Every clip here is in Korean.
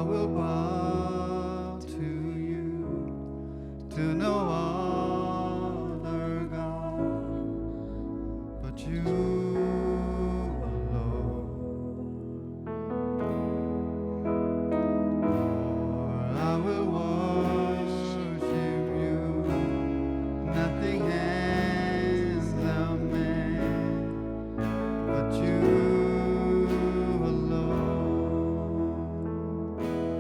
will bow to you, to no other God but you alone. Lord, I will worship you, nothing handsome man but you alone.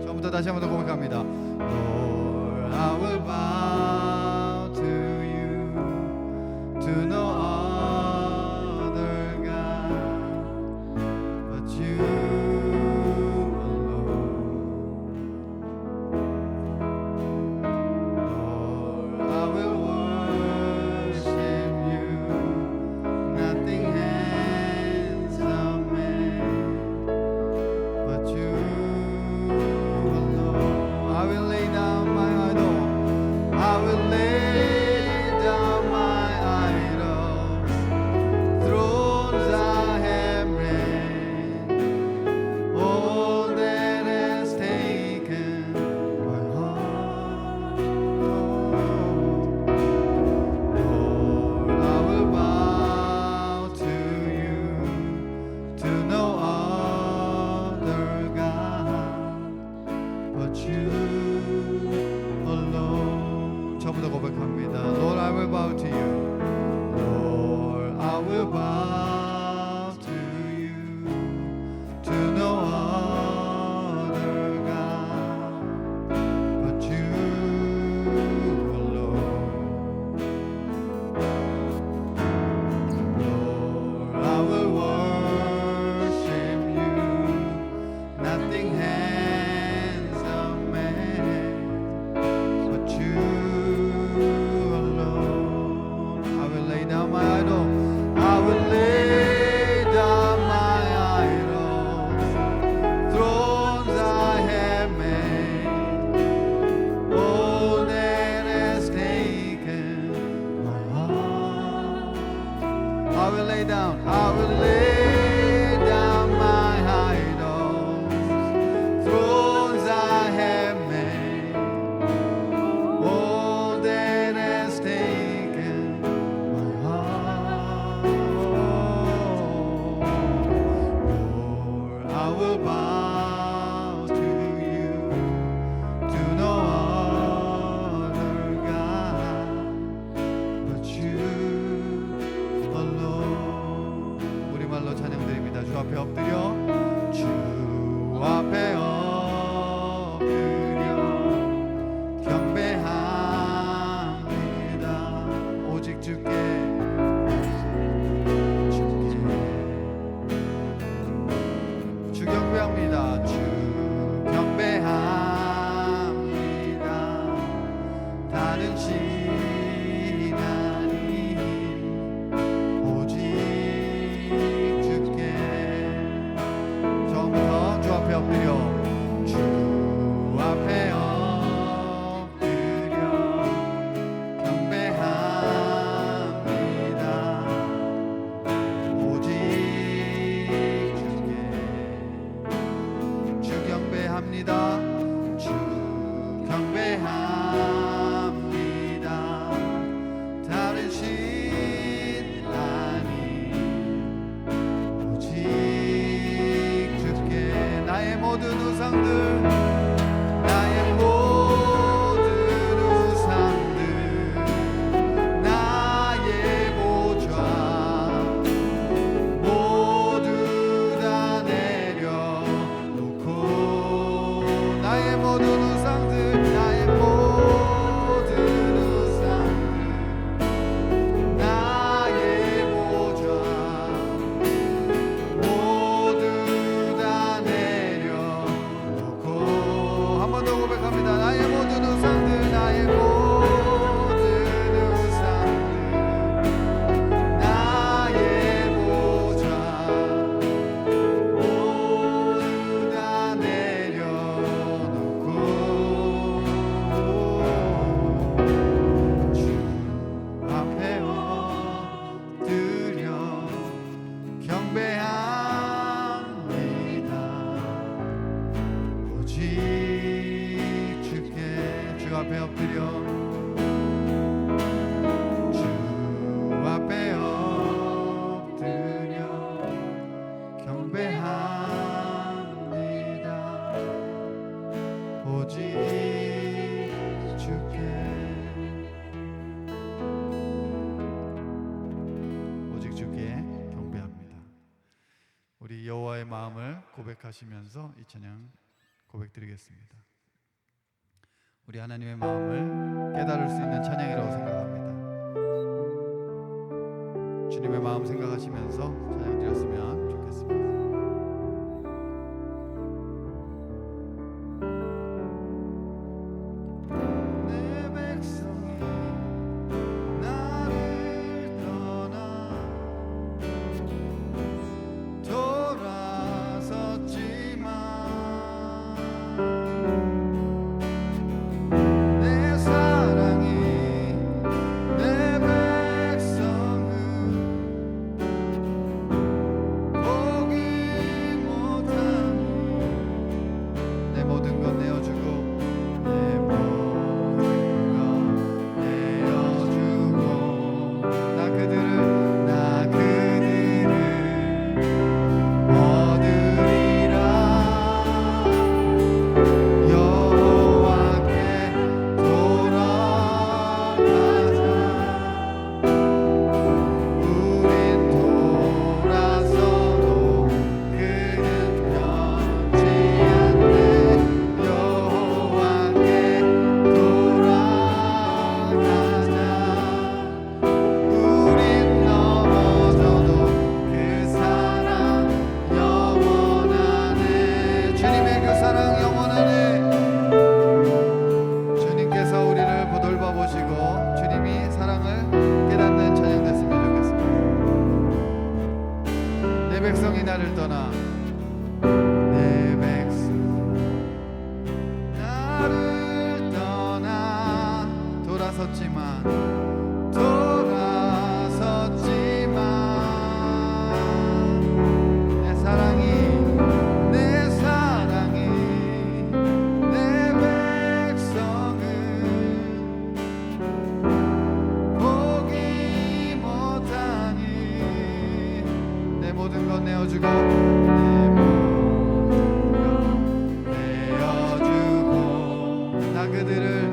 처음부터 다시 한번 더 고백합니다. Lord, I will bow to you, to no other God but you alone. Lord, I will worship you, nothing handsome man but you alone. I will lay down my idol. I will lay down my idols. Thrones I have reigned. All that has taken my heart. Lord, I will bow to you, to no other God but you alone. 저부터 고백합니다. Lord, I will bow to you. Lord, I will bow to you, to no other God but you alone. Lord, I will worship you, nothing handsome man but you alone. I will lay down my idol. I will lay down my idols. Thrones I have made. All that has taken my heart. I will lay down. I will lay down my idols. Thrones I have made. All that has taken my heart. Lord, I will bow to you, to no other God but you alone. 우리말로 찬양드립니다. 주 앞에 엎드려, 주 앞에 엎드려 경배합니다. 오직 주께 주 경배합니다. 주 경배합니다. 다른 신이 아닌 오직 주께. 처음부터 주 앞에 엎드려, 주 앞에 엎드려 경배합니다. 오직 주께. 주 경배합니다. 주 경배합니다. 다른 신 아닌 오직 주께. 나의 모든 우상들, 나의 모든 우상들, 나의 보좌 모두 다 내려놓고, 나의 모든 우상들, 나의 모든 우상들, 나의 보좌 모두 다 내려놓고. 한 번 더 고백합니다. 나의 모든 우상들, 나의 모든 우상들, 나의 보좌 모두 다 내려놓고 주 앞에 엎드려 경배합니다. 오직 앞에 엎드려 주 앞에 엎드려 경배합니다. 오직 주께 경배합니다. 우리 여호와의 마음을 고백하시면서 이 찬양 고백드리겠습니다. 우리 하나님의 마음을 깨달을 수 있는 찬양이라고 생각합니다. 주님의 마음 생각하시면서 찬양 드렸으면 좋겠습니다. 백성이 나를 떠나 내 백성 나를 떠나 돌아섰지만 내 사랑이 내 백성을 보기 못하니 내 모든 것 내어주고 나 그들을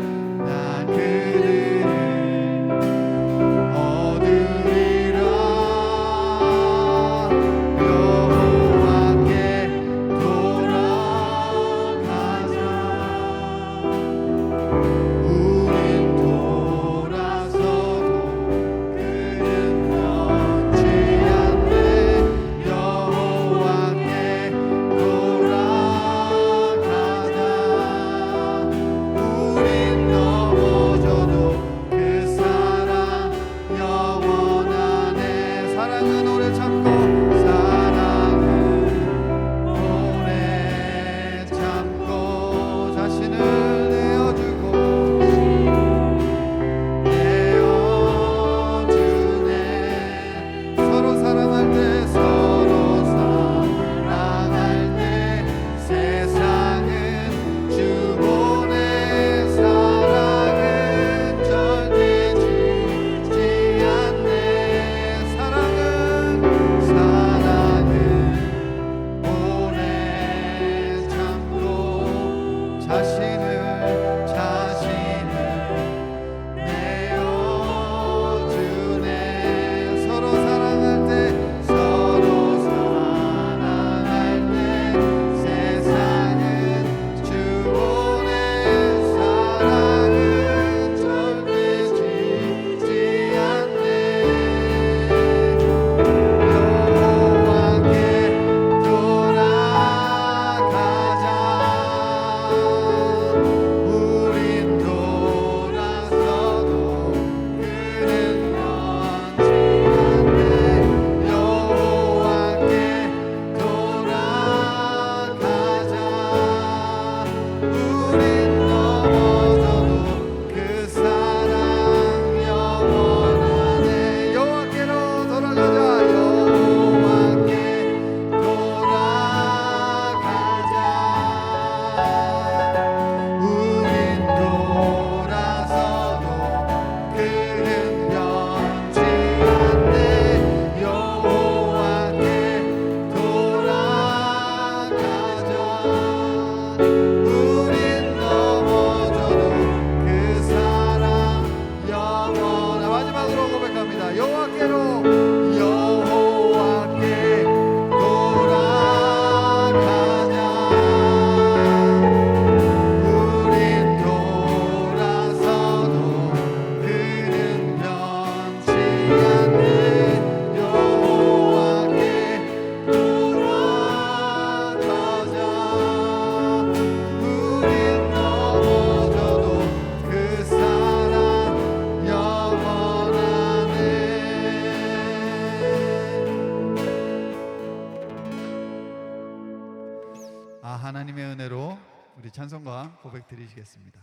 하나님의 은혜로 우리 찬송과 고백 드리시겠습니다.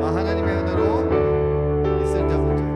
하나님의 은혜로 있을 때부터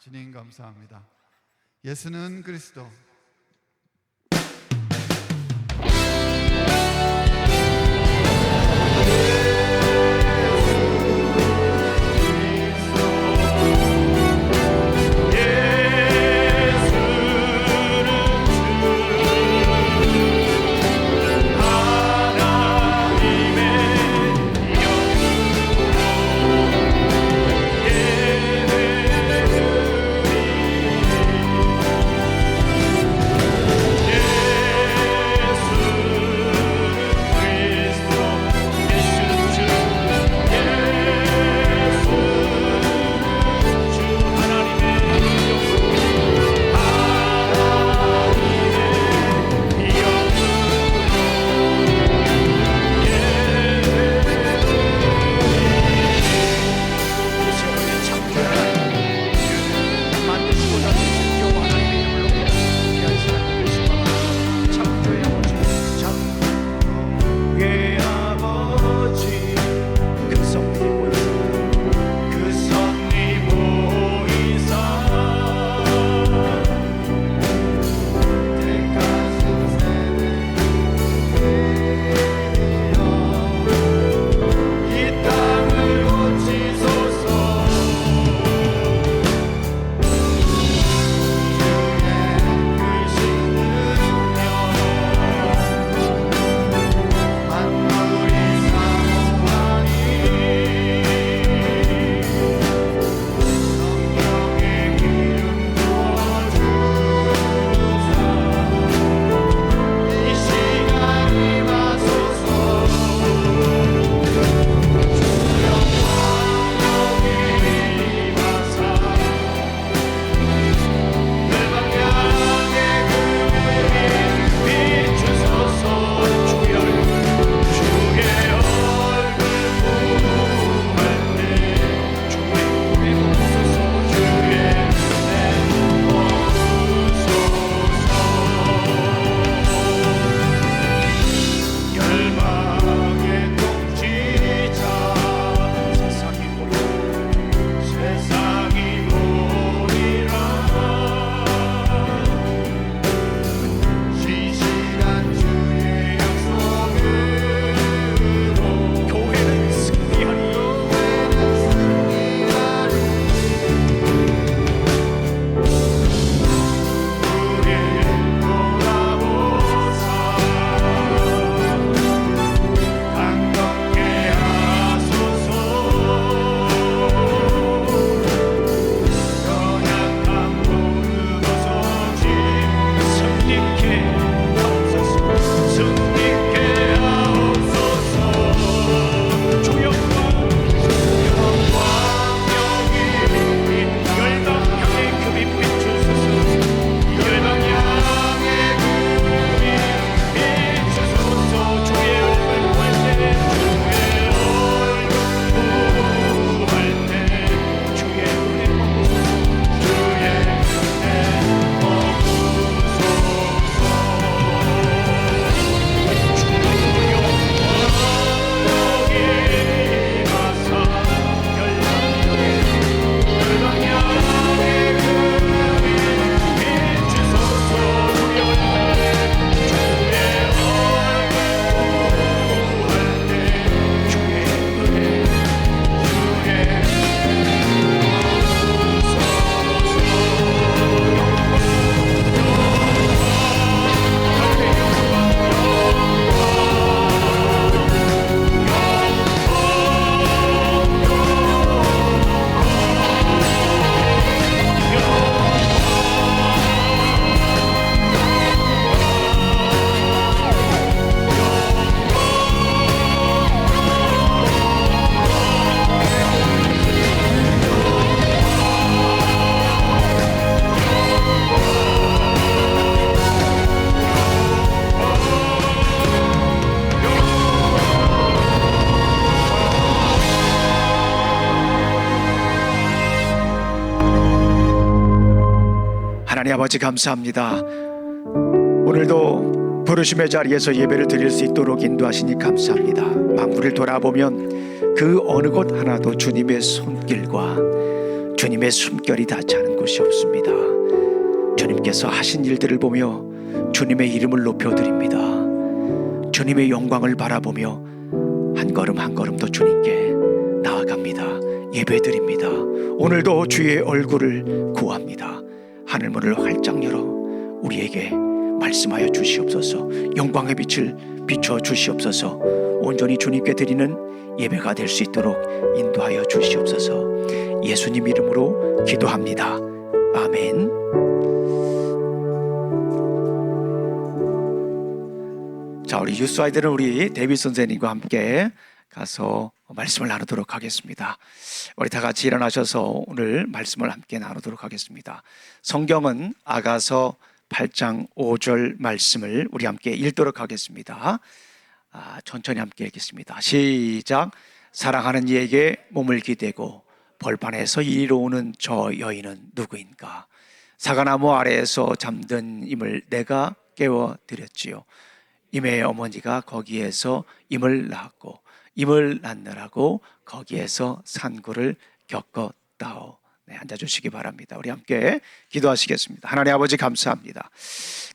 주님 감사합니다. 예수는 그리스도. 하나님 아버지 감사합니다. 오늘도 부르심의 자리에서 예배를 드릴 수 있도록 인도하시니 감사합니다. 만물을 돌아보면 그 어느 곳 하나도 주님의 손길과 주님의 숨결이 닿지 않은 곳이 없습니다. 주님께서 하신 일들을 보며 주님의 이름을 높여드립니다. 주님의 영광을 바라보며 한 걸음 한 걸음 더 주님께 나아갑니다. 예배드립니다. 오늘도 주의 얼굴을 구합니다. 하늘문을 활짝 열어 우리에게 말씀하여 주시옵소서. 영광의 빛을 비춰 주시옵소서. 온전히 주님께 드리는 예배가 될 수 있도록 인도하여 주시옵소서. 예수님 이름으로 기도합니다. 아멘. 자, 우리 유스 아이들은 우리 데이빗 선생님과 함께 가서 말씀을 나누도록 하겠습니다. 우리 다 같이 일어나셔서 오늘 말씀을 함께 나누도록 하겠습니다. 성경은 아가서 8장 5절 말씀을 우리 함께 읽도록 하겠습니다. 천천히 함께 읽겠습니다. 시작. 사랑하는 이에게 몸을 기대고 벌판에서 이리로 오는 저 여인은 누구인가? 사과나무 아래에서 잠든 임을 내가 깨워드렸지요. 임의 어머니가 거기에서 임을 낳았고 임을 낳느라고 거기에서 산고를 겪었다오. 네, 앉아주시기 바랍니다. 우리 함께 기도하시겠습니다. 하나님 아버지 감사합니다.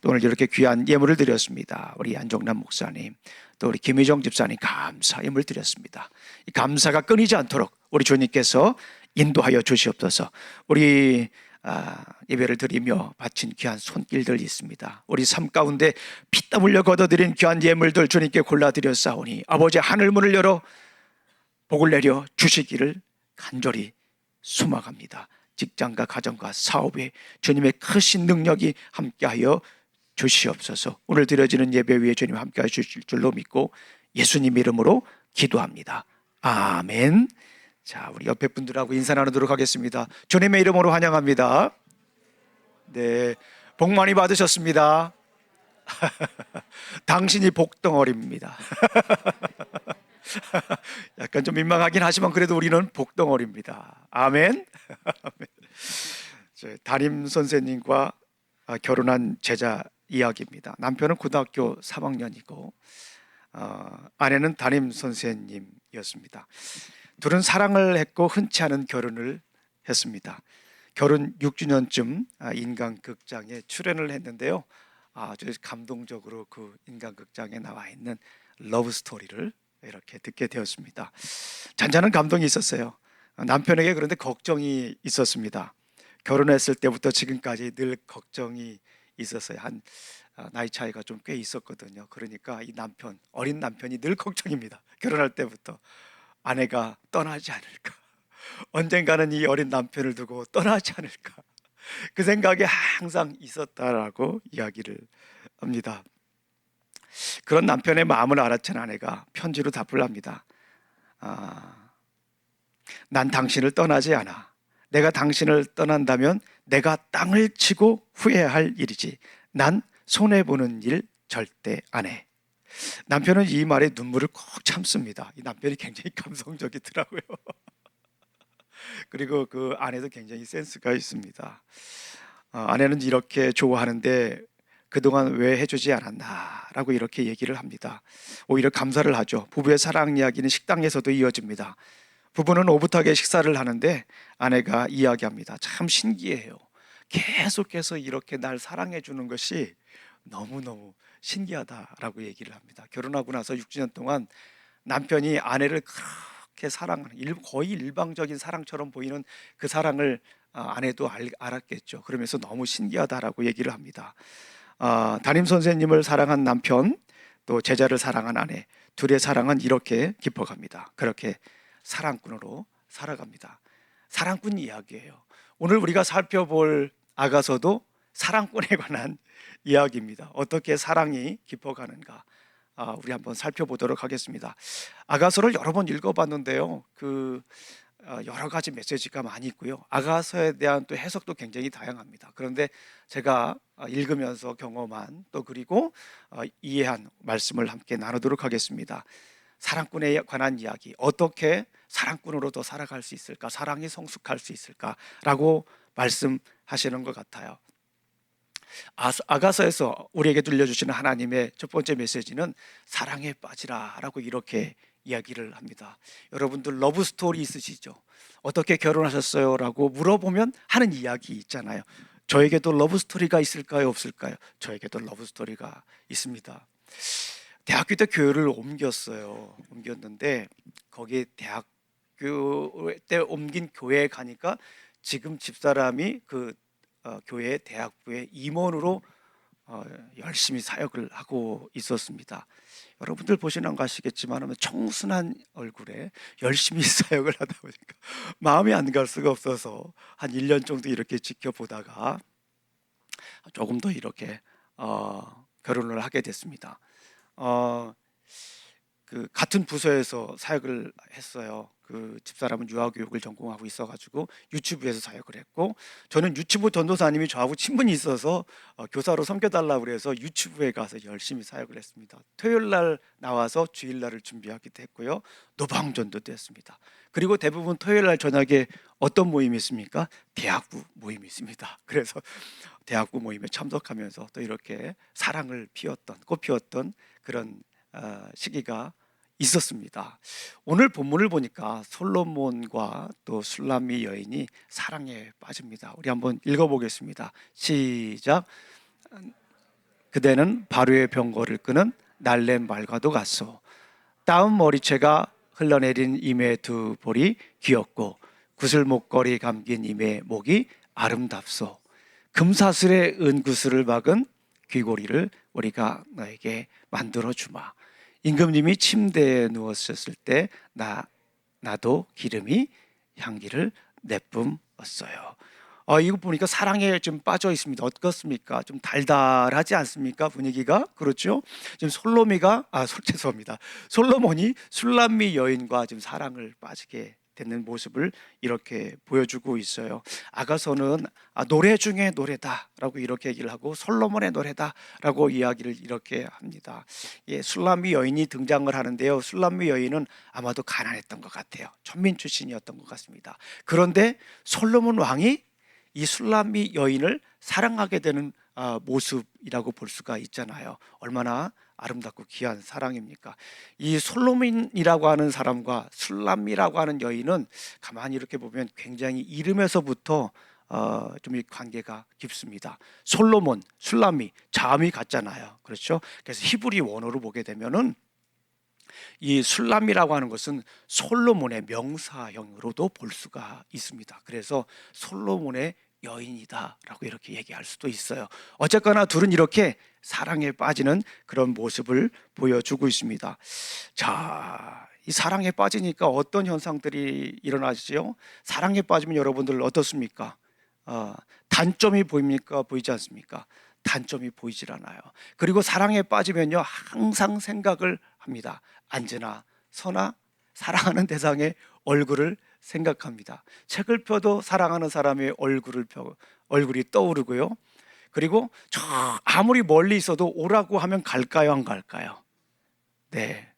또 오늘 이렇게 귀한 예물을 드렸습니다. 우리 안종남 목사님, 또 우리 김희정 집사님 감사 예물 드렸습니다. 이 감사가 끊이지 않도록 우리 주님께서 인도하여 주시옵소서. 우리 예배를 드리며 바친 귀한 손길들이 있습니다. 우리 삶 가운데 피땀 흘려 거둬들인 귀한 예물들 주님께 골라드렸사오니 아버지 하늘문을 열어 복을 내려 주시기를 간절히 소망합니다. 직장과 가정과 사업에 주님의 크신 능력이 함께하여 주시옵소서. 오늘 드려지는 예배 위에 주님 함께하여 주실 줄로 믿고 예수님 이름으로 기도합니다. 아멘. 자, 우리 옆에 분들하고 인사 나누도록 하겠습니다. 주님의 이름으로 환영합니다. 네, 복 많이 받으셨습니다. 당신이 복덩어리입니다. 약간 좀 민망하긴 하지만 그래도 우리는 복덩어리입니다. 아멘. 담임 선생님과 결혼한 제자 이야기입니다. 남편은 고등학교 3학년이고 아내는 담임 선생님이었습니다. 둘은 사랑을 했고 흔치 않은 결혼을 했습니다. 결혼 6주년쯤 인간극장에 출연을 했는데요. 아주 감동적으로 그 인간극장에 나와 있는 러브스토리를 이렇게 듣게 되었습니다. 잔잔한 감동이 있었어요. 남편에게 그런데 걱정이 있었습니다. 결혼했을 때부터 지금까지 늘 걱정이 있었어요. 한 나이 차이가 좀 꽤 있었거든요. 그러니까 이 남편, 어린 남편이 늘 걱정입니다. 결혼할 때부터 아내가 떠나지 않을까, 언젠가는 이 어린 남편을 두고 떠나지 않을까, 그 생각이 항상 있었다라고 이야기를 합니다. 그런 남편의 마음을 알아챈 아내가 편지로 답을 합니다. 난 당신을 떠나지 않아. 내가 당신을 떠난다면 내가 땅을 치고 후회할 일이지. 난 손해보는 일 절대 안 해. 남편은 이 말에 눈물을 꼭 참습니다. 이 남편이 굉장히 감성적이더라고요. 그리고 그 아내도 굉장히 센스가 있습니다. 아내는 이렇게 좋아하는데 그동안 왜 해주지 않았나 라고 이렇게 얘기를 합니다. 오히려 감사를 하죠. 부부의 사랑 이야기는 식당에서도 이어집니다. 부부는 오붓하게 식사를 하는데 아내가 이야기합니다. 참 신기해요. 계속해서 이렇게 날 사랑해 주는 것이 너무너무 신기하다라고 얘기를 합니다. 결혼하고 나서 6주년 동안 남편이 아내를 그렇게 사랑하는, 거의 일방적인 사랑처럼 보이는 그 사랑을 아내도 알았겠죠. 그러면서 너무 신기하다라고 얘기를 합니다. 담임 선생님을 사랑한 남편, 또 제자를 사랑한 아내, 둘의 사랑은 이렇게 깊어갑니다. 그렇게 사랑꾼으로 살아갑니다. 사랑꾼 이야기예요. 오늘 우리가 살펴볼 아가서도 사랑꾼에 관한 이야기입니다. 어떻게 사랑이 깊어가는가 우리 한번 살펴보도록 하겠습니다. 아가서를 여러 번 읽어봤는데요. 여러 가지 메시지가 많이 있고요. 아가서에 대한 또 해석도 굉장히 다양합니다. 그런데 제가 읽으면서 경험한 또 그리고 이해한 말씀을 함께 나누도록 하겠습니다. 사랑꾼에 관한 이야기, 어떻게 사랑꾼으로 더 살아갈 수 있을까, 사랑이 성숙할 수 있을까라고 말씀하시는 것 같아요. 아가서에서 우리에게 들려주시는 하나님의 첫 번째 메시지는 사랑에 빠지라라고 이렇게 이야기를 합니다. 여러분들 러브 스토리 있으시죠? 어떻게 결혼하셨어요? 라고 물어보면 하는 이야기 있잖아요. 저에게도 러브 스토리가 있을까요? 없을까요? 저에게도 러브 스토리가 있습니다. 대학교 때 교회를 옮겼는데 거기 대학교 때 옮긴 교회에 가니까 지금 집사람이 그 교회 대학부의 임원으로 열심히 사역을 하고 있었습니다. 여러분들 보시는 거 아시겠지만 청순한 얼굴에 열심히 사역을 하다 보니까 마음이 안 갈 수가 없어서 한 1년 정도 이렇게 지켜보다가 조금 더 이렇게 결혼을 하게 됐습니다. 그 같은 부서에서 사역을 했어요. 그 집사람은 유아교육을 전공하고 있어가지고 유치부에서 사역을 했고, 저는 유치부 전도사님이 저하고 친분이 있어서 교사로 섬겨달라고 그래서 유치부에 가서 열심히 사역을 했습니다. 토요일 날 나와서 주일 날을 준비하기도 했고요. 노방전도도 했습니다. 그리고 대부분 토요일 날 저녁에 어떤 모임이 있습니까? 대학부 모임이 있습니다. 그래서 대학부 모임에 참석하면서 또 이렇게 사랑을 꽃피웠던 그런 시기가 있었습니다. 오늘 본문을 보니까 솔로몬과 또 술람미 여인이 사랑에 빠집니다. 우리 한번 읽어보겠습니다. 시작. 그대는 바로의 병거를 끄는 날랜 말과도 같소. 따은 머리채가 흘러내린 임의 두 볼이 귀엽고 구슬 목걸이 감긴 임의 목이 아름답소. 금사슬에 은구슬을 박은 귀고리를 우리가 너에게 만들어 주마. 임금님이 침대에 누웠을 때 나도 기름이 향기를 내뿜었어요. 이거 보니까 사랑에 좀 빠져 있습니다. 어떻습니까? 좀 달달하지 않습니까? 분위기가 그렇죠? 지금 죄송합니다. 솔로몬이 술람미 여인과 지금 사랑을 빠지게 되는 모습을 이렇게 보여주고 있어요. 아가서는 노래 중에 노래다라고 이렇게 얘기를 하고 솔로몬의 노래다라고 이야기를 이렇게 합니다. 술람미 여인이 등장을 하는데요. 술람미 여인은 아마도 가난했던 것 같아요. 천민 출신이었던 것 같습니다. 그런데 솔로몬 왕이 이 술람미 여인을 사랑하게 되는 모습이라고 볼 수가 있잖아요. 얼마나 아름답고 귀한 사랑입니까? 이 솔로몬이라고 하는 사람과 술람미라고 하는 여인은 가만히 이렇게 보면 굉장히 이름에서부터 좀 이 관계가 깊습니다. 솔로몬, 술람미, 자음이 같잖아요. 그렇죠? 그래서 히브리 원어로 보게 되면은 이 술람미라고 하는 것은 솔로몬의 명사형으로도 볼 수가 있습니다. 그래서 솔로몬의 여인이다라고 이렇게 얘기할 수도 있어요. 어쨌거나 둘은 이렇게 사랑에 빠지는 그런 모습을 보여주고 있습니다. 자, 이 사랑에 빠지니까 어떤 현상들이 일어나죠? 사랑에 빠지면 여러분들 어떻습니까? 단점이 보입니까? 보이지 않습니까? 단점이 보이질 않아요. 그리고 사랑에 빠지면요 항상 생각을 합니다. 언제나 서나 사랑하는 대상의 얼굴을 생각합니다. 책을 펴도 사랑하는 사람의 얼굴이 떠오르고요. 그리고 저 아무리 멀리 있어도 오라고 하면 갈까요, 안 갈까요? 네,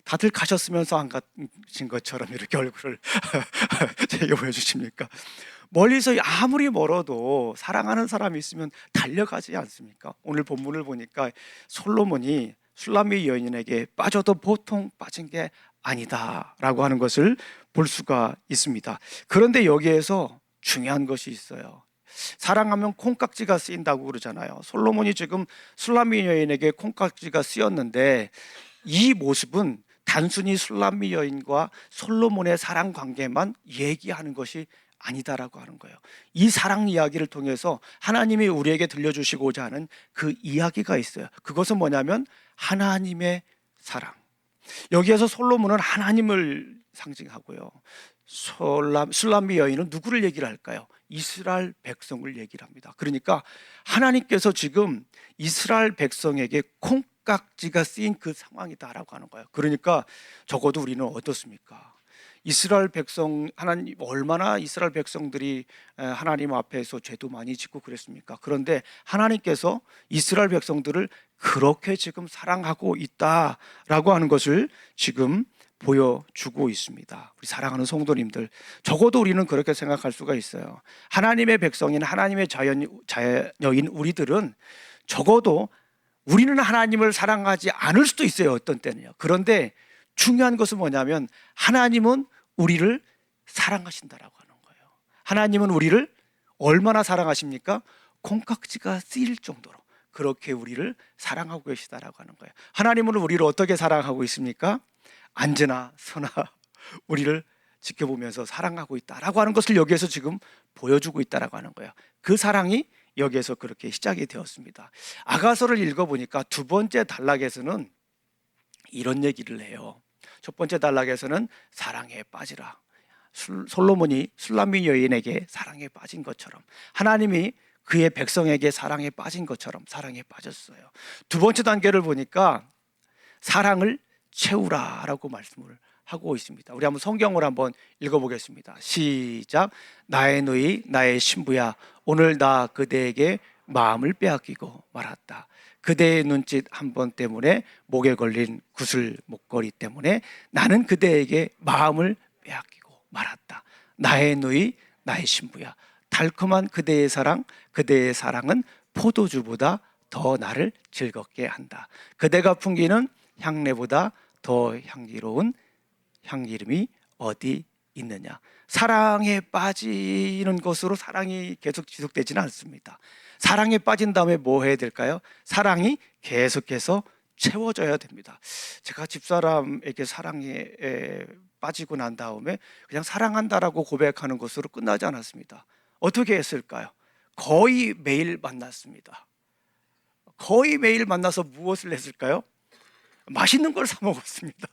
다들 가셨으면서 안 가신 것처럼 이렇게 얼굴을 제게 보여주십니까? 멀리서 아무리 멀어도 사랑하는 사람이 있으면 달려가지 않습니까? 오늘 본문을 보니까 솔로몬이 술람미 여인에게 빠져도 보통 빠진 게 아니다라고 하는 것을 볼 수가 있습니다. 그런데 여기에서 중요한 것이 있어요. 사랑하면 콩깍지가 쓰인다고 그러잖아요. 솔로몬이 지금 술람미 여인에게 콩깍지가 쓰였는데 이 모습은 단순히 술람미 여인과 솔로몬의 사랑 관계만 얘기하는 것이 아니다라고 하는 거예요. 이 사랑 이야기를 통해서 하나님이 우리에게 들려주시고자 하는 그 이야기가 있어요. 그것은 뭐냐면 하나님의 사랑. 여기에서 솔로몬은 하나님을 상징하고요. 술람미 여인은 누구를 얘기를 할까요? 이스라엘 백성을 얘기를 합니다. 그러니까 하나님께서 지금 이스라엘 백성에게 콩깍지가 쓰인 그 상황이다라고 하는 거예요. 그러니까 적어도 우리는 어떻습니까? 이스라엘 백성, 하나님 얼마나 이스라엘 백성들이 하나님 앞에서 죄도 많이 짓고 그랬습니까? 그런데 하나님께서 이스라엘 백성들을 그렇게 지금 사랑하고 있다라고 하는 것을 지금 보여주고 있습니다. 우리 사랑하는 성도님들, 적어도 우리는 그렇게 생각할 수가 있어요. 하나님의 백성인 하나님의 자녀인 우리들은 적어도 우리는 하나님을 사랑하지 않을 수도 있어요, 어떤 때는요. 그런데 중요한 것은 뭐냐면 하나님은 우리를 사랑하신다라고 하는 거예요. 하나님은 우리를 얼마나 사랑하십니까? 콩깍지가 쓰일 정도로 그렇게 우리를 사랑하고 계시다라고 하는 거예요. 하나님은 우리를 어떻게 사랑하고 있습니까? 안전하 선하 우리를 지켜보면서 사랑하고 있다라고 하는 것을 여기에서 지금 보여주고 있다라고 하는 거예요. 그 사랑이 여기에서 그렇게 시작이 되었습니다. 아가서를 읽어보니까 두 번째 단락에서는 이런 얘기를 해요. 첫 번째 단락에서는 사랑에 빠지라. 솔로몬이 술람미 여인에게 사랑에 빠진 것처럼 하나님이 그의 백성에게 사랑에 빠진 것처럼 사랑에 빠졌어요. 두 번째 단계를 보니까 사랑을 채우라라고 말씀을 하고 있습니다. 우리 한번 성경을 한번 읽어보겠습니다. 시작. 나의 누이 나의 신부야, 오늘 나 그대에게 마음을 빼앗기고 말았다. 그대의 눈짓 한 번 때문에 목에 걸린 구슬 목걸이 때문에 나는 그대에게 마음을 빼앗기고 말았다. 나의 누이 나의 신부야, 달콤한 그대의 사랑은 포도주보다 더 나를 즐겁게 한다. 그대가 풍기는 향내보다 더 향기로운 향기름이 어디 있느냐. 사랑에 빠지는 것으로 사랑이 계속 지속되지는 않습니다. 사랑에 빠진 다음에 뭐 해야 될까요? 사랑이 계속해서 채워져야 됩니다. 제가 집사람에게 사랑에 빠지고 난 다음에 그냥 사랑한다라고 고백하는 것으로 끝나지 않았습니다. 어떻게 했을까요? 거의 매일 만났습니다. 거의 매일 만나서 무엇을 했을까요? 맛있는 걸 사 먹었습니다.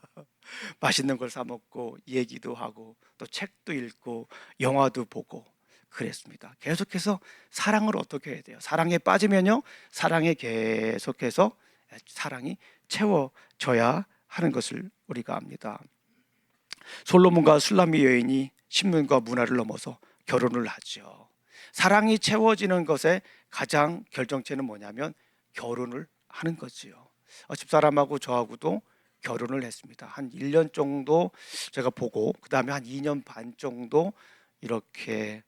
맛있는 걸 사 먹고 얘기도 하고 또 책도 읽고 영화도 보고 그랬습니다. 계속해서 사랑을 어떻게 해야 돼요? 사랑에 빠지면요, 사랑에 계속해서 사랑이 채워져야 하는 것을 우리가 압니다. 솔로몬과 술람미 여인이 신분과 문화를 넘어서 결혼을 하죠. 사랑이 채워지는 것의 가장 결정체는 뭐냐면 결혼을 하는 거지요. 집사람하고 저하고도 결혼을 했습니다. 한 1년 정도 제가 보고 그 다음에 한 2년 반 정도 이렇게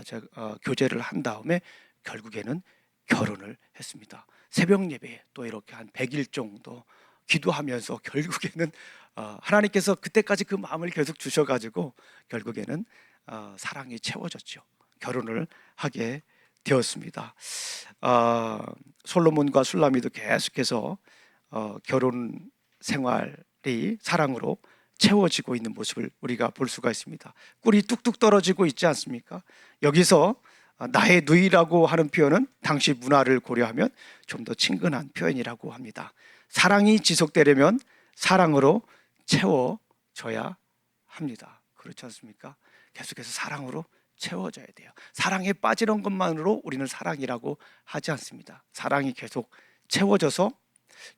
제가 교제를 한 다음에 결국에는 결혼을 했습니다. 새벽 예배에 또 이렇게 한 100일 정도 기도하면서 결국에는 하나님께서 그때까지 그 마음을 계속 주셔가지고 결국에는 사랑이 채워졌죠. 결혼을 하게 되었습니다. 솔로몬과 술람미도 계속해서 결혼 생활이 사랑으로 채워지고 있는 모습을 우리가 볼 수가 있습니다. 꿀이 뚝뚝 떨어지고 있지 않습니까? 여기서 나의 누이라고 하는 표현은 당시 문화를 고려하면 좀 더 친근한 표현이라고 합니다. 사랑이 지속되려면 사랑으로 채워져야 합니다. 그렇지 않습니까? 계속해서 사랑으로 채워져야 돼요. 사랑에 빠지는 것만으로 우리는 사랑이라고 하지 않습니다. 사랑이 계속 채워져서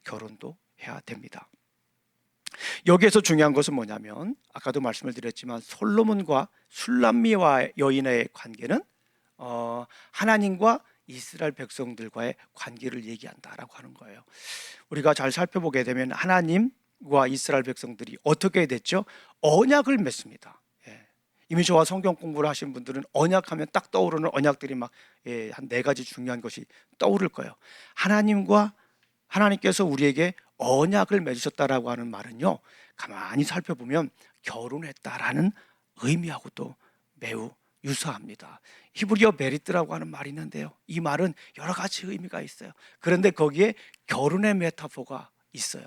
결혼도 해야 됩니다. 여기에서 중요한 것은 뭐냐면 아까도 말씀을 드렸지만 솔로몬과 술람미와 여인의 관계는 하나님과 이스라엘 백성들과의 관계를 얘기한다라고 하는 거예요. 우리가 잘 살펴보게 되면 하나님과 이스라엘 백성들이 어떻게 됐죠? 언약을 맺습니다. 이미 저와 성경 공부를 하신 분들은 언약하면 딱 떠오르는 언약들이 막 한 4가지 중요한 것이 떠오를 거예요. 하나님께서 우리에게 언약을 맺으셨다라고 하는 말은요, 가만히 살펴보면 결혼했다라는 의미하고도 매우 유사합니다. 히브리어 베리트라고 하는 말이 있는데요, 이 말은 여러 가지 의미가 있어요. 그런데 거기에 결혼의 메타포가 있어요.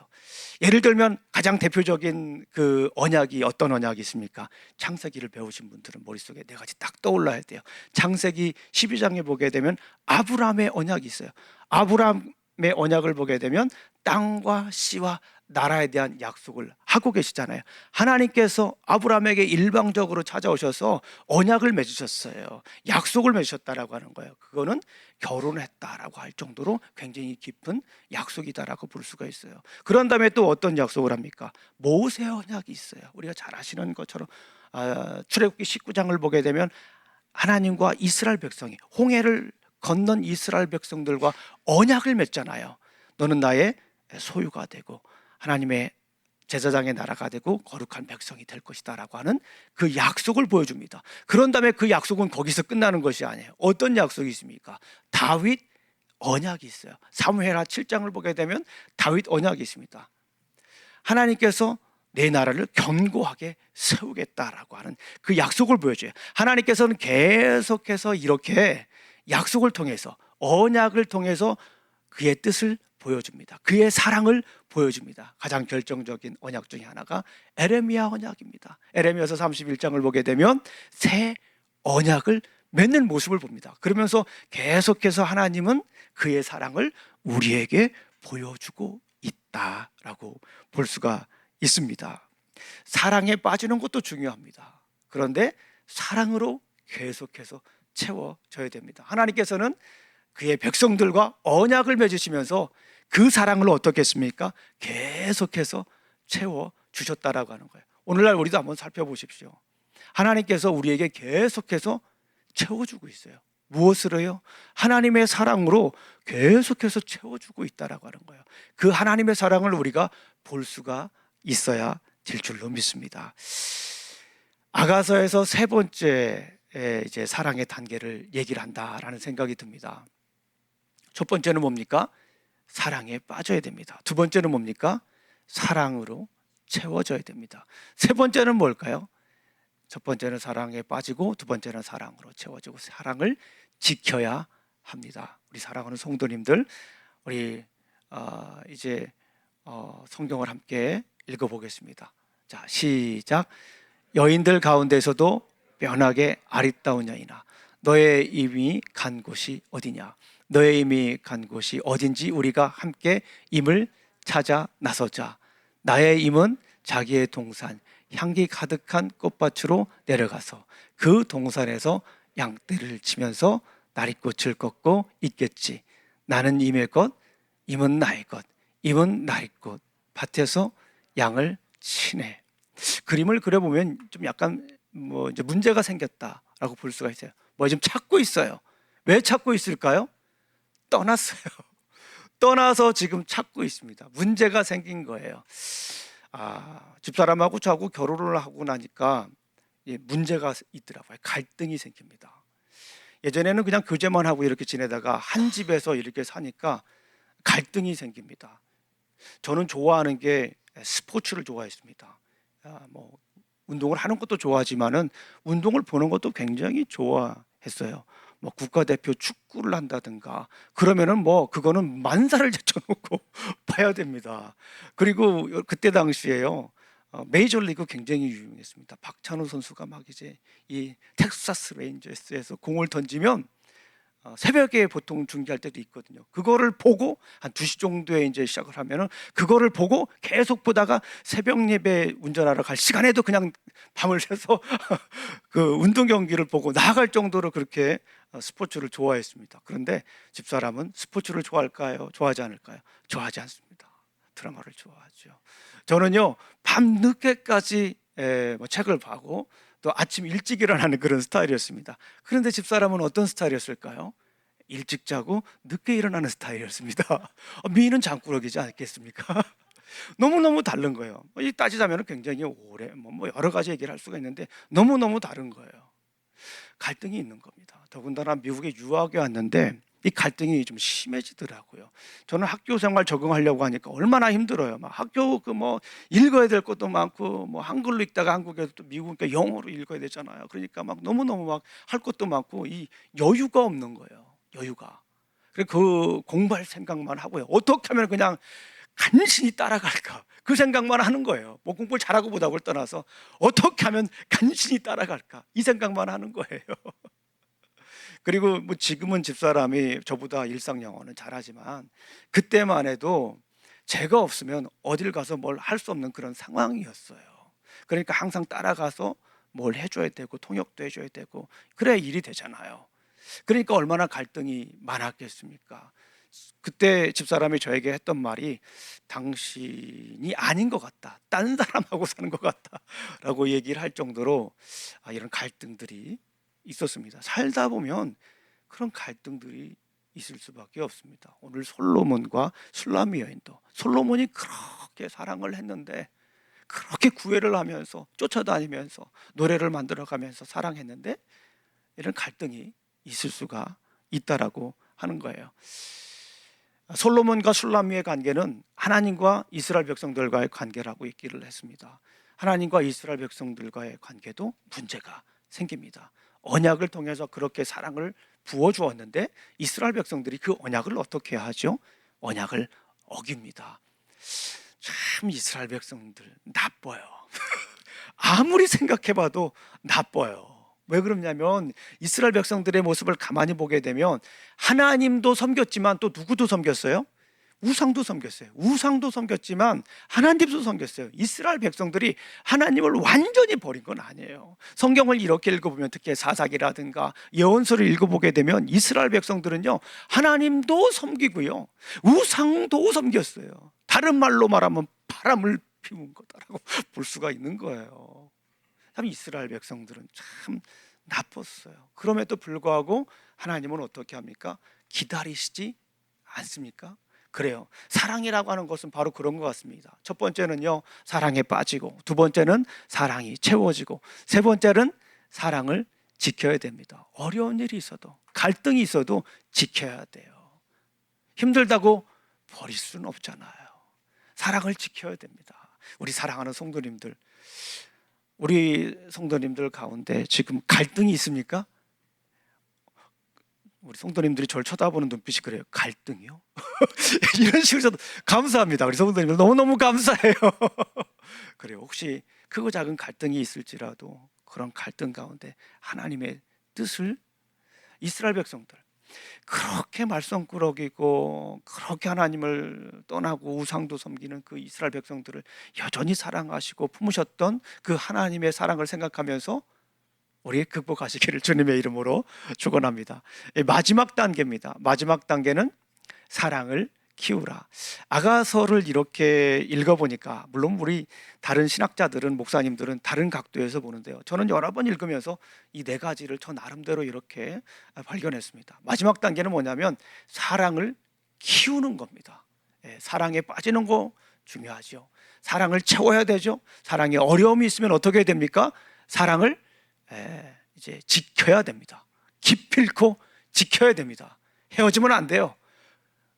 예를 들면 가장 대표적인 그 언약이 어떤 언약이 있습니까? 창세기를 배우신 분들은 머릿속에 4가지 딱 떠올라야 돼요. 창세기 12장에 보게 되면 아브라함의 언약이 있어요. 아브라함의 언약을 보게 되면 땅과 씨와 나라에 대한 약속을 하고 계시잖아요. 하나님께서 아브라함에게 일방적으로 찾아오셔서 언약을 맺으셨어요. 약속을 맺으셨다라고 하는 거예요. 그거는 결혼했다라고 할 정도로 굉장히 깊은 약속이다라고 볼 수가 있어요. 그런 다음에 또 어떤 약속을 합니까? 모세 언약이 있어요. 우리가 잘 아시는 것처럼 출애굽기 19장을 보게 되면 하나님과 이스라엘 백성이 홍해를 건넌 이스라엘 백성들과 언약을 맺잖아요. 너는 나의 소유가 되고 하나님의 제사장의 나라가 되고 거룩한 백성이 될 것이다라고 하는 그 약속을 보여줍니다. 그런 다음에 그 약속은 거기서 끝나는 것이 아니에요. 어떤 약속이 있습니까? 다윗 언약이 있어요. 사무엘하 7장을 보게 되면 다윗 언약이 있습니다. 하나님께서 내 나라를 견고하게 세우겠다라고 하는 그 약속을 보여줘요. 하나님께서는 계속해서 이렇게 약속을 통해서, 언약을 통해서 그의 뜻을 보여줍니다. 그의 사랑을 보여줍니다. 가장 결정적인 언약 중에 하나가 에레미야 언약입니다. 에레미야서 31장을 보게 되면 새 언약을 맺는 모습을 봅니다. 그러면서 계속해서 하나님은 그의 사랑을 우리에게 보여주고 있다라고 볼 수가 있습니다. 사랑에 빠지는 것도 중요합니다. 그런데 사랑으로 계속해서 채워져야 됩니다. 하나님께서는 그의 백성들과 언약을 맺으시면서 그 사랑을 어떻게 했습니까? 계속해서 채워주셨다라고 하는 거예요. 오늘날 우리도 한번 살펴보십시오. 하나님께서 우리에게 계속해서 채워주고 있어요. 무엇으로요? 하나님의 사랑으로 계속해서 채워주고 있다라고 하는 거예요. 그 하나님의 사랑을 우리가 볼 수가 있어야 될 줄로 믿습니다. 아가서에서 세 번째 이제 사랑의 단계를 얘기를 한다라는 생각이 듭니다. 첫 번째는 뭡니까? 사랑에 빠져야 됩니다. 두 번째는 뭡니까? 사랑으로 채워져야 됩니다. 세 번째는 뭘까요? 첫 번째는 사랑에 빠지고 두 번째는 사랑으로 채워지고 사랑을 지켜야 합니다. 우리 사랑하는 성도님들, 우리 이제 성경을 함께 읽어보겠습니다. 자, 시작. 여인들 가운데서도 변하게 아리따운 여인아, 너의 임이 간 곳이 어디냐? 너의 임이 간 곳이 어딘지 우리가 함께 임을 찾아 나서자. 나의 임은 자기의 동산 향기 가득한 꽃밭으로 내려가서 그 동산에서 양떼를 치면서 나리꽃을 걷고 있겠지. 나는 임의 것, 임은 나의 것, 임은 나의 꽃. 밭에서 양을 치네. 그림을 그려보면 좀 약간 이제 문제가 생겼다라고 볼 수가 있어요. 좀 찾고 있어요. 왜 찾고 있을까요? 떠났어요. 떠나서 지금 찾고 있습니다. 문제가 생긴 거예요. 집사람하고 저하고 결혼을 하고 나니까 문제가 있더라고요. 갈등이 생깁니다. 예전에는 그냥 교제만 하고 이렇게 지내다가 한 집에서 이렇게 사니까 갈등이 생깁니다. 저는 좋아하는 게 스포츠를 좋아했습니다. 운동을 하는 것도 좋아하지만은 운동을 보는 것도 굉장히 좋아했어요. 국가대표 축구를 한다든가 그러면은 그거는 만사를 제쳐놓고 봐야 됩니다. 그리고 그때 당시에요, 메이저리그 굉장히 유명했습니다. 박찬호 선수가 막 이제 이 텍사스 레인저스에서 공을 던지면 새벽에 보통 중계할 때도 있거든요. 그거를 보고 한 2시 정도에 이제 시작을 하면은 그거를 보고 계속 보다가 새벽 예배 운전하러 갈 시간에도 그냥 밤을 새서 그 운동 경기를 보고 나아갈 정도로 그렇게 스포츠를 좋아했습니다. 그런데 집사람은 스포츠를 좋아할까요? 좋아하지 않을까요? 좋아하지 않습니다. 드라마를 좋아하죠. 저는요, 밤 늦게까지 책을 봐고 또 아침 일찍 일어나는 그런 스타일이었습니다. 그런데 집사람은 어떤 스타일이었을까요? 일찍 자고 늦게 일어나는 스타일이었습니다. 미는 장꾸러기지 않겠습니까? 너무너무 다른 거예요. 따지자면 굉장히 오래 여러 가지 얘기를 할 수가 있는데 너무너무 다른 거예요. 갈등이 있는 겁니다. 더군다나 미국에 유학에 왔는데 이 갈등이 좀 심해지더라고요. 저는 학교 생활 적응하려고 하니까 얼마나 힘들어요. 학교 읽어야 될 것도 많고 한글로 읽다가 한국에서 또 미국이니까 영어로 읽어야 되잖아요. 그러니까 너무너무 할 것도 많고 이 여유가 없는 거예요. 여유가. 그래서 그 공부할 생각만 하고요. 어떻게 하면 그냥 간신히 따라갈까? 그 생각만 하는 거예요. 공부를 잘하고 못하고를 떠나서 어떻게 하면 간신히 따라갈까? 이 생각만 하는 거예요. 그리고 지금은 집사람이 저보다 일상 영어는 잘하지만 그때만 해도 제가 없으면 어딜 가서 뭘 할 수 없는 그런 상황이었어요. 그러니까 항상 따라가서 뭘 해줘야 되고 통역도 해줘야 되고 그래야 일이 되잖아요. 그러니까 얼마나 갈등이 많았겠습니까? 그때 집사람이 저에게 했던 말이 당신이 아닌 것 같다, 딴 사람하고 사는 것 같다 라고 얘기를 할 정도로 이런 갈등들이 있었습니다. 살다 보면 그런 갈등들이 있을 수밖에 없습니다. 오늘 솔로몬과 술라미 여인도 솔로몬이 그렇게 사랑을 했는데 그렇게 구애를 하면서 쫓아다니면서 노래를 만들어가면서 사랑했는데 이런 갈등이 있을 수가 있다라고 하는 거예요. 솔로몬과 슐라미의 관계는 하나님과 이스라엘 백성들과의 관계라고 얘기를 했습니다. 하나님과 이스라엘 백성들과의 관계도 문제가 생깁니다. 언약을 통해서 그렇게 사랑을 부어주었는데 이스라엘 백성들이 그 언약을 어떻게 하죠? 언약을 어깁니다. 참 이스라엘 백성들 나빠요. 아무리 생각해봐도 나빠요. 왜 그러냐면 이스라엘 백성들의 모습을 가만히 보게 되면 하나님도 섬겼지만 또 누구도 섬겼어요? 우상도 섬겼어요. 우상도 섬겼지만 하나님도 섬겼어요. 이스라엘 백성들이 하나님을 완전히 버린 건 아니에요. 성경을 이렇게 읽어보면 특히 사사기라든가 예언서를 읽어보게 되면 이스라엘 백성들은요 하나님도 섬기고요 우상도 섬겼어요. 다른 말로 말하면 바람을 피운 거다라고 볼 수가 있는 거예요. 참 이스라엘 백성들은 참 나빴어요. 그럼에도 불구하고 하나님은 어떻게 합니까? 기다리시지 않습니까? 그래요. 사랑이라고 하는 것은 바로 그런 것 같습니다. 첫 번째는요 사랑에 빠지고, 두 번째는 사랑이 채워지고, 세 번째는 사랑을 지켜야 됩니다. 어려운 일이 있어도 갈등이 있어도 지켜야 돼요. 힘들다고 버릴 수는 없잖아요. 사랑을 지켜야 됩니다. 우리 사랑하는 성도님들, 우리 성도님들 가운데 지금 갈등이 있습니까? 우리 성도님들이 저를 쳐다보는 눈빛이 그래요. 갈등이요? 이런 식으로 감사합니다. 우리 성도님들 너무너무 감사해요. 그래요. 혹시 크고 작은 갈등이 있을지라도 그런 갈등 가운데 하나님의 뜻을, 이스라엘 백성들 그렇게 말썽꾸러기고 그렇게 하나님을 떠나고 우상도 섬기는 그 이스라엘 백성들을 여전히 사랑하시고 품으셨던 그 하나님의 사랑을 생각하면서 우리 극복하시기를 주님의 이름으로 축원합니다. 마지막 단계입니다. 마지막 단계는 사랑을 키우라. 아가서를 이렇게 읽어보니까 물론 우리 다른 신학자들은, 목사님들은 다른 각도에서 보는데요, 저는 여러 번 읽으면서 이 네 가지를 저 나름대로 이렇게 발견했습니다. 마지막 단계는 뭐냐면 사랑을 키우는 겁니다. 사랑에 빠지는 거 중요하죠. 사랑을 채워야 되죠. 사랑에 어려움이 있으면 어떻게 됩니까? 사랑을 이제 지켜야 됩니다. 기필코 지켜야 됩니다. 헤어지면 안 돼요.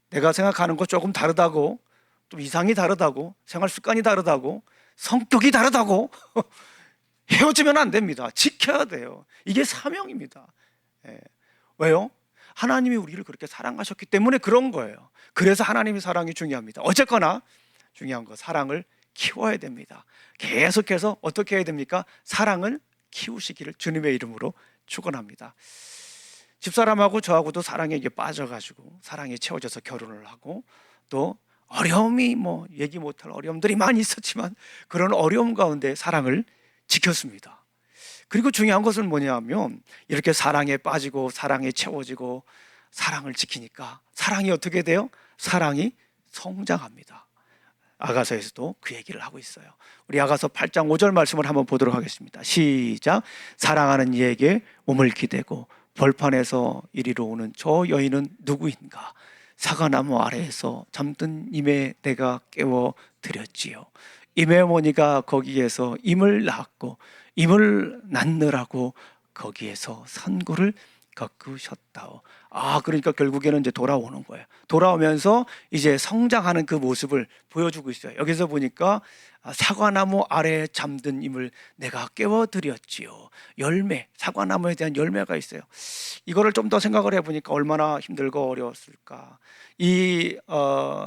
내가 생각하는 거 조금 다르다고, 또 이상이 다르다고, 생활 습관이 다르다고, 성격이 다르다고 헤어지면 안 됩니다. 지켜야 돼요. 이게 사명입니다. 왜요? 하나님이 우리를 그렇게 사랑하셨기 때문에 그런 거예요. 그래서 하나님의 사랑이 중요합니다. 어쨌거나 중요한 거, 사랑을 키워야 됩니다. 계속해서 어떻게 해야 됩니까? 사랑을 키우시기를 주님의 이름으로 축원합니다. 집사람하고 저하고도 사랑에 빠져가지고 사랑에 채워져서 결혼을 하고, 또 어려움이 얘기 못할 어려움들이 많이 있었지만 그런 어려움 가운데 사랑을 지켰습니다. 그리고 중요한 것은 뭐냐면 이렇게 사랑에 빠지고 사랑에 채워지고 사랑을 지키니까 사랑이 어떻게 돼요? 사랑이 성장합니다. 아가서에서도 그 얘기를 하고 있어요. 우리 아가서 8장 5절 말씀을 한번 보도록 하겠습니다. 시작. 사랑하는 이에게 몸을 기대고 벌판에서 이리로 오는 저 여인은 누구인가? 사과나무 아래에서 잠든 임에 내가 깨워 드렸지요. 임의 어머니가 거기에서 임을 낳았고 임을 낳느라고 거기에서 산고를 겪으셨다오. 그러니까 결국에는 이제 돌아오는 거예요. 돌아오면서 이제 성장하는 그 모습을 보여주고 있어요. 여기서 보니까 사과나무 아래에 잠든 임을 내가 깨워드렸지요. 열매, 사과나무에 대한 열매가 있어요. 이거를 좀 더 생각을 해보니까 얼마나 힘들고 어려웠을까. 이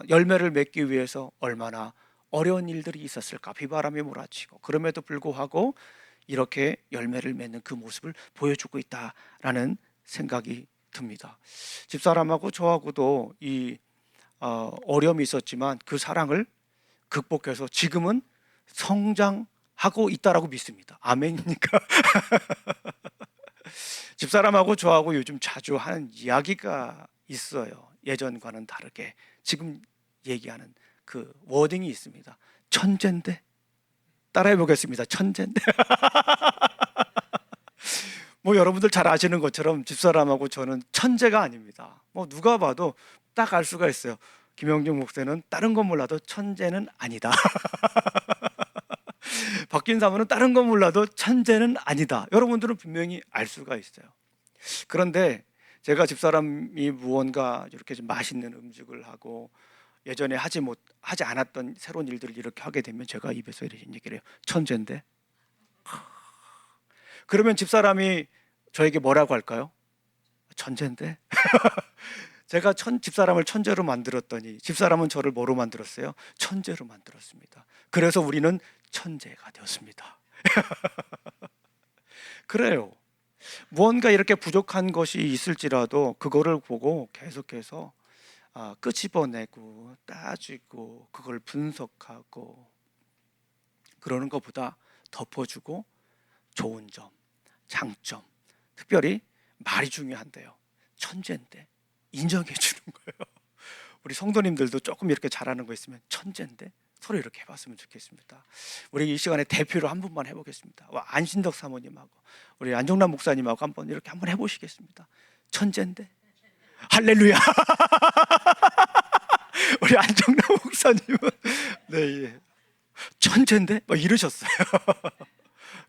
열매를 맺기 위해서 얼마나 어려운 일들이 있었을까. 비바람이 몰아치고, 그럼에도 불구하고 이렇게 열매를 맺는 그 모습을 보여주고 있다라는 생각이 듭니다. 집사람하고 저하고도 이 어려움이 있었지만 그 사랑을 극복해서 지금은 성장하고 있다라고 믿습니다. 아멘입니까? 집사람하고 저하고 요즘 자주 하는 이야기가 있어요. 예전과는 다르게 지금 얘기하는 그 워딩이 있습니다. 천재인데, 따라해 보겠습니다. 천재인데. 여러분들 잘 아시는 것처럼 집사람하고 저는 천재가 아닙니다. 누가 봐도 딱 알 수가 있어요. 김영중 목사는 다른 건 몰라도 천재는 아니다. 바뀐 사모는 다른 건 몰라도 천재는 아니다. 여러분들은 분명히 알 수가 있어요. 그런데 제가 집사람이 무언가 이렇게 좀 맛있는 음식을 하고 예전에 하지 않았던 새로운 일들을 이렇게 하게 되면 제가 입에서 이렇게 얘기를 해요. 천재인데? 그러면 집사람이 저에게 뭐라고 할까요? 천재인데? 제가 집사람을 천재로 만들었더니 집사람은 저를 뭐로 만들었어요? 천재로 만들었습니다. 그래서 우리는 천재가 되었습니다. 그래요. 무언가 이렇게 부족한 것이 있을지라도 그거를 보고 계속해서 끄집어내고 따지고 그걸 분석하고 그러는 것보다 덮어주고 좋은 점, 장점, 특별히 말이 중요한데요. 천재인데 인정해 주는 거예요. 우리 성도님들도 조금 이렇게 잘하는 거 있으면 천재인데 서로 이렇게 해봤으면 좋겠습니다. 우리 이 시간에 대표로 한 분만 해보겠습니다. 안신덕 사모님하고 우리 안정남 목사님하고 한번 이렇게 한번 해보시겠습니다. 천재인데 할렐루야. 우리 안정남 목사님은 네, 천재인데 뭐 이러셨어요.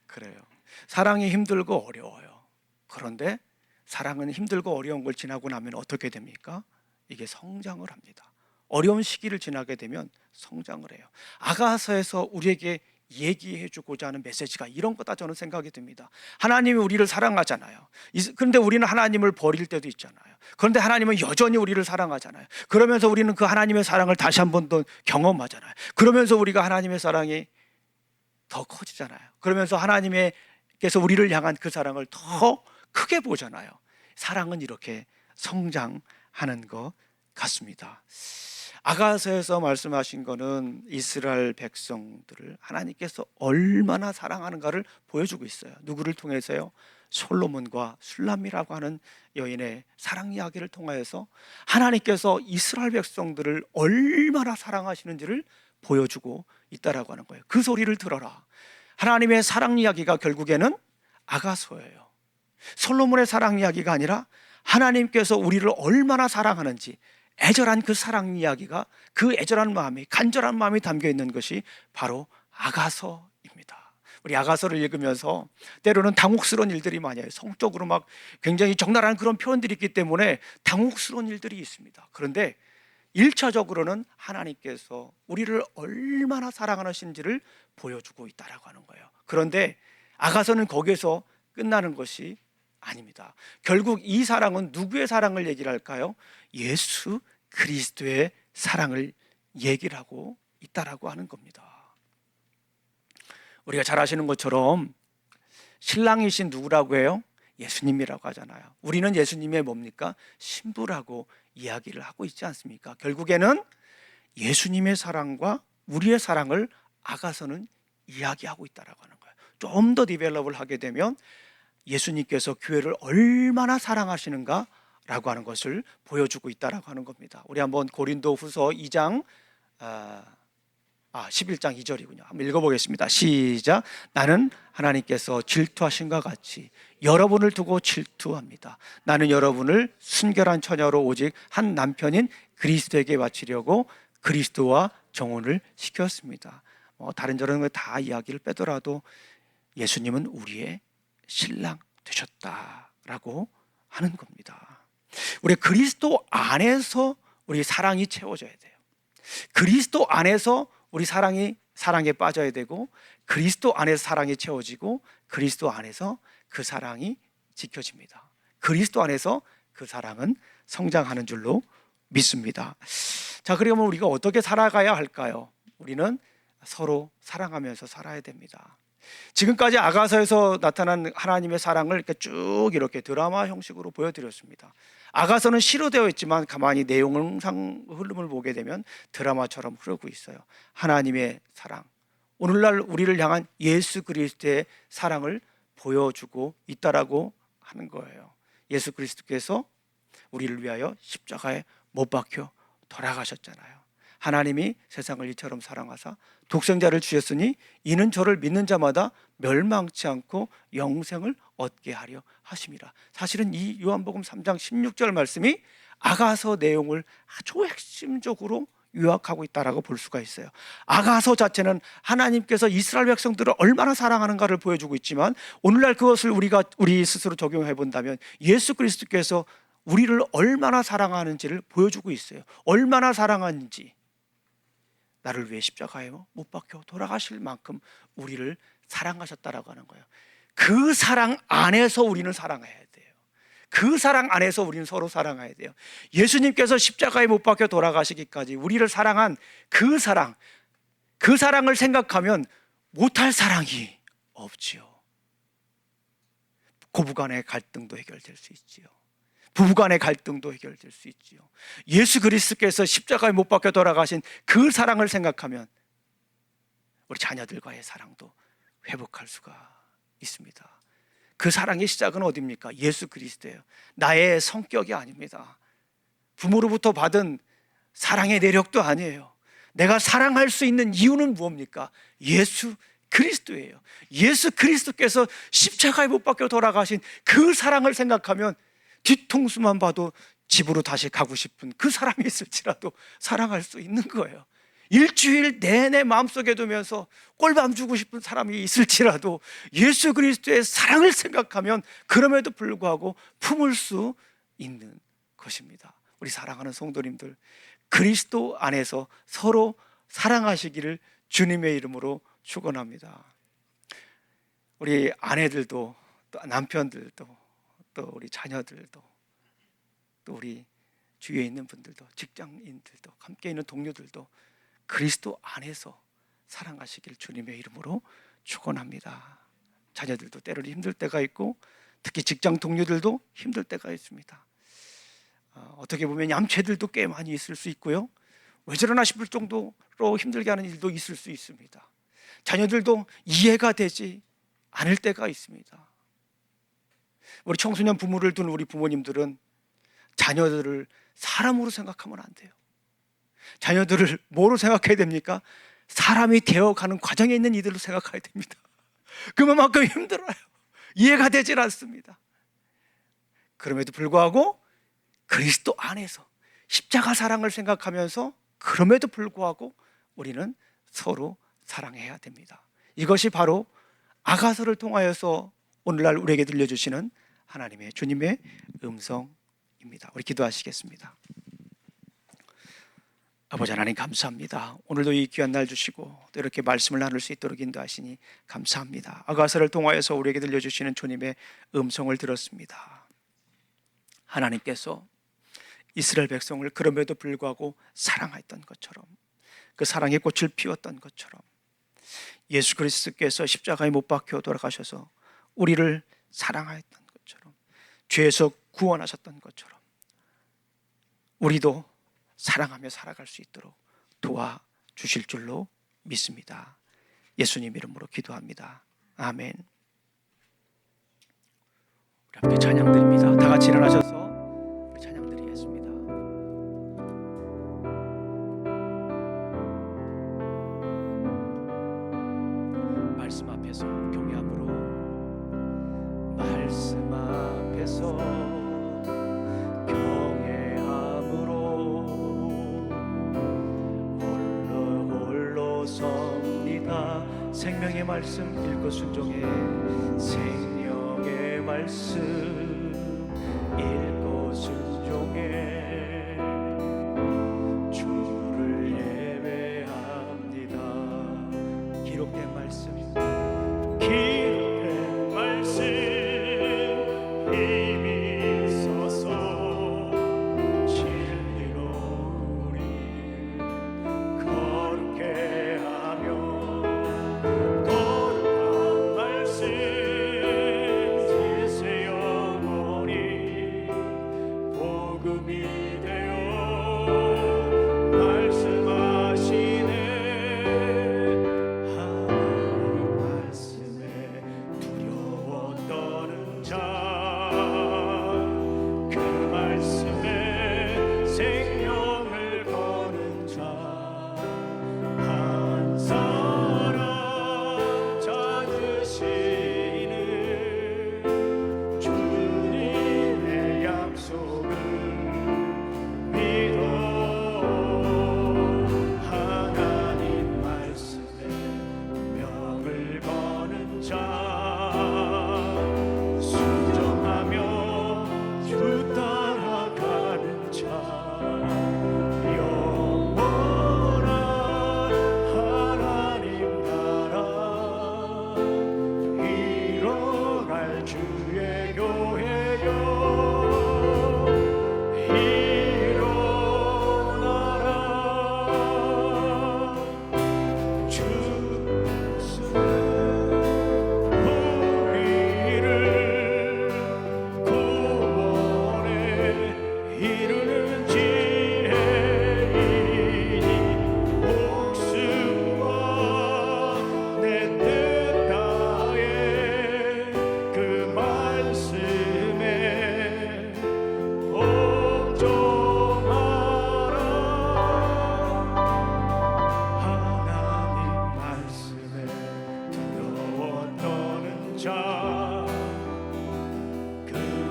그래요. 사랑이 힘들고 어려워요. 그런데 사랑은 힘들고 어려운 걸 지나고 나면 어떻게 됩니까? 이게 성장을 합니다. 어려운 시기를 지나게 되면 성장을 해요. 아가서에서 우리에게 얘기해 주고자 하는 메시지가 이런 거다 저는 생각이 듭니다. 하나님이 우리를 사랑하잖아요. 그런데 우리는 하나님을 버릴 때도 있잖아요. 그런데 하나님은 여전히 우리를 사랑하잖아요. 그러면서 우리는 그 하나님의 사랑을 다시 한 번 더 경험하잖아요. 그러면서 우리가 하나님의 사랑이 더 커지잖아요. 그러면서 하나님께서 우리를 향한 그 사랑을 더 크게 보잖아요. 사랑은 이렇게 성장하는 것 같습니다. 아가서에서 말씀하신 거는 이스라엘 백성들을 하나님께서 얼마나 사랑하는가를 보여주고 있어요. 누구를 통해서요? 솔로몬과 술람이라고 하는 여인의 사랑 이야기를 통하여서 하나님께서 이스라엘 백성들을 얼마나 사랑하시는지를 보여주고 있다라고 하는 거예요. 그 소리를 들어라. 하나님의 사랑 이야기가 결국에는 아가서예요. 솔로몬의 사랑 이야기가 아니라 하나님께서 우리를 얼마나 사랑하는지 애절한 그 사랑 이야기가 그 애절한 마음이 간절한 마음이 담겨 있는 것이 바로 아가서입니다. 우리 아가서를 읽으면서 때로는 당혹스러운 일들이 많이 해요. 성적으로 막 굉장히 적나라한 그런 표현들이 있기 때문에 당혹스러운 일들이 있습니다. 그런데 1차적으로는 하나님께서 우리를 얼마나 사랑하시는지를 보여주고 있다라고 하는 거예요. 그런데 아가서는 거기에서 끝나는 것이 아닙니다. 결국 이 사랑은 누구의 사랑을 얘기를 할까요? 예수 그리스도의 사랑을 얘기를 하고 있다라고 하는 겁니다. 우리가 잘 아시는 것처럼 신랑이신 누구라고 해요? 예수님이라고 하잖아요. 우리는 예수님의 뭡니까? 신부라고 이야기를 하고 있지 않습니까? 결국에는 예수님의 사랑과 우리의 사랑을 아가서는 이야기하고 있다라고 하는 거예요. 좀 더 디벨롭을 하게 되면 예수님께서 교회를 얼마나 사랑하시는가라고 하는 것을 보여주고 있다라고 하는 겁니다. 우리 한번 고린도후서 2장 11장 2절이군요. 한번 읽어보겠습니다. 시작. 나는 하나님께서 질투하신과 같이 여러분을 두고 질투합니다. 나는 여러분을 순결한 처녀로 오직 한 남편인 그리스도에게 바치려고 그리스도와 정혼을 시켰습니다. 다른 저런 다 이야기를 빼더라도 예수님은 우리의 신랑 되셨다라고 하는 겁니다. 우리 그리스도 안에서 우리 사랑이 채워져야 돼요. 그리스도 안에서 우리 사랑에 빠져야 되고 그리스도 안에서 사랑이 채워지고 그리스도 안에서 그 사랑이 지켜집니다. 그리스도 안에서 그 사랑은 성장하는 줄로 믿습니다. 자, 그러면 우리가 어떻게 살아가야 할까요? 우리는 서로 사랑하면서 살아야 됩니다. 지금까지 아가서에서 나타난 하나님의 사랑을 이렇게 드라마 형식으로 보여드렸습니다. 아가서는 시로 되어 있지만 가만히 내용상 흐름을 보게 되면 드라마처럼 흐르고 있어요. 하나님의 사랑, 오늘날 우리를 향한 예수 그리스도의 사랑을 보여주고 있다라고 하는 거예요. 예수 그리스도께서 우리를 위하여 십자가에 못 박혀 돌아가셨잖아요. 하나님이 세상을 이처럼 사랑하사 독생자를 주셨으니 이는 저를 믿는 자마다 멸망치 않고 영생을 얻게 하려 하심이라. 사실은 이 요한복음 3장 16절 말씀이 아가서 내용을 아주 핵심적으로 요약하고 있다라고 볼 수가 있어요. 아가서 자체는 하나님께서 이스라엘 백성들을 얼마나 사랑하는가를 보여주고 있지만, 오늘날 그것을 우리 스스로 적용해 본다면 예수 그리스도께서 우리를 얼마나 사랑하는지를 보여주고 있어요. 얼마나 사랑하는지, 나를 위해 십자가에 못 박혀 돌아가실 만큼 우리를 사랑하셨다라고 하는 거예요. 그 사랑 안에서 우리는 사랑해야 돼요. 그 사랑 안에서 우리는 서로 사랑해야 돼요. 예수님께서 십자가에 못 박혀 돌아가시기까지 우리를 사랑한 그 사랑을 생각하면 못할 사랑이 없지요. 고부간의 갈등도 해결될 수 있지요. 부부간의 갈등도 해결될 수 있지요. 예수 그리스도께서 십자가에 못 박혀 돌아가신 그 사랑을 생각하면 우리 자녀들과의 사랑도 회복할 수가 있습니다. 그 사랑의 시작은 어디입니까? 예수 그리스도예요. 나의 성격이 아닙니다. 부모로부터 받은 사랑의 내력도 아니에요. 내가 사랑할 수 있는 이유는 무엇입니까? 예수 그리스도예요. 예수 그리스도께서 십자가에 못 박혀 돌아가신 그 사랑을 생각하면 뒤통수만 봐도 집으로 다시 가고 싶은 그 사람이 있을지라도 사랑할 수 있는 거예요. 일주일 내내 마음속에 두면서 꼴밤 주고 싶은 사람이 있을지라도 예수 그리스도의 사랑을 생각하면 그럼에도 불구하고 품을 수 있는 것입니다. 우리 사랑하는 성도님들, 그리스도 안에서 서로 사랑하시기를 주님의 이름으로 축원합니다. 우리 아내들도, 또 남편들도, 또 우리 자녀들도, 또 우리 주위에 있는 분들도, 직장인들도, 함께 있는 동료들도 그리스도 안에서 사랑하시길 주님의 이름으로 축원합니다. 자녀들도 때로는 힘들 때가 있고, 특히 직장 동료들도 힘들 때가 있습니다. 어떻게 보면 얌체들도 꽤 많이 있을 수 있고요, 왜 저러나 싶을 정도로 힘들게 하는 일도 있을 수 있습니다. 자녀들도 이해가 되지 않을 때가 있습니다. 우리 청소년 부모를 둔 우리 부모님들은 자녀들을 사람으로 생각하면 안 돼요. 자녀들을 뭐로 생각해야 됩니까? 사람이 되어가는 과정에 있는 이들로 생각해야 됩니다. 그만큼 힘들어요. 이해가 되질 않습니다. 그럼에도 불구하고 그리스도 안에서 십자가 사랑을 생각하면서, 그럼에도 불구하고 우리는 서로 사랑해야 됩니다. 이것이 바로 아가서를 통하여서 오늘날 우리에게 들려주시는 하나님의, 주님의 음성입니다. 우리 기도하시겠습니다. 아버지 하나님, 감사합니다. 오늘도 이 귀한 날 주시고 또 이렇게 말씀을 나눌 수 있도록 인도하시니 감사합니다. 아가서를 통하여서 우리에게 들려주시는 주님의 음성을 들었습니다. 하나님께서 이스라엘 백성을 그럼에도 불구하고 사랑했던 것처럼, 그 사랑의 꽃을 피웠던 것처럼, 예수 그리스도께서 십자가에 못 박혀 돌아가셔서 우리를 사랑하였던 것처럼, 죄에서 구원하셨던 것처럼 우리도 사랑하며 살아갈 수 있도록 도와주실 줄로 믿습니다. 예수님 이름으로 기도합니다. 아멘. 우리 함께 찬양 드립니다. 다 같이 일어나셔서 우리 찬양 드리겠습니다. 말씀 앞에서 경외함으로, 말씀 앞에서 경외함으로 홀로 섭니다. 생명의 말씀 읽고 순종해, 생명의 말씀 읽고 순종해, 주를 예배합니다. 기록된 말씀, 기록된 말씀 힘이 있어서 진리로 우리 거룩해 하며, 거룩한 말씀 질서 영원히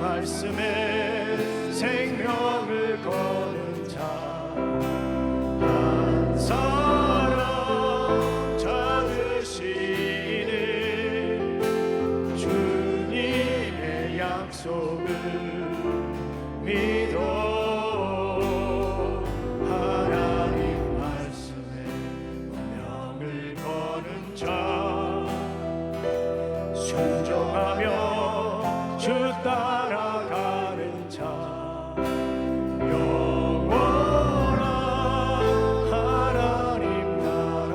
말씀에 생명을 거는 자 한 사람 찾으시니 주님의 약속을 믿어 하나님 말씀에 운명을 거는 자 순종하며 주 따라가는 자 영원한 하나님 나라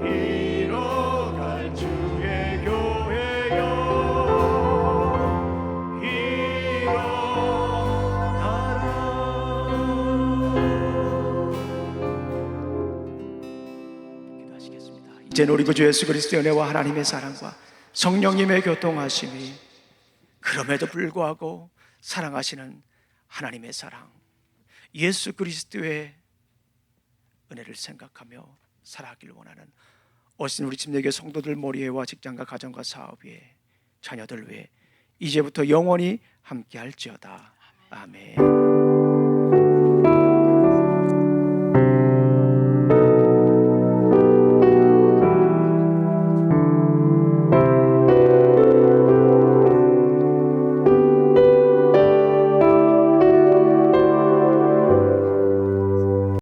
이뤄갈 주의 교회여 기도하시겠습니다. 이제는 우리 구주 예수 그리스도의 은혜와 하나님의 사랑과 성령님의 교통하심이 그럼에도 불구하고 사랑하시는 하나님의 사랑, 예수 그리스도의 은혜를 생각하며 살아가길 원하는 오신 우리 침례교 성도들 머리에와 직장과 가정과 사업 위에 자녀들 위에 이제부터 영원히 함께할지어다. 아멘.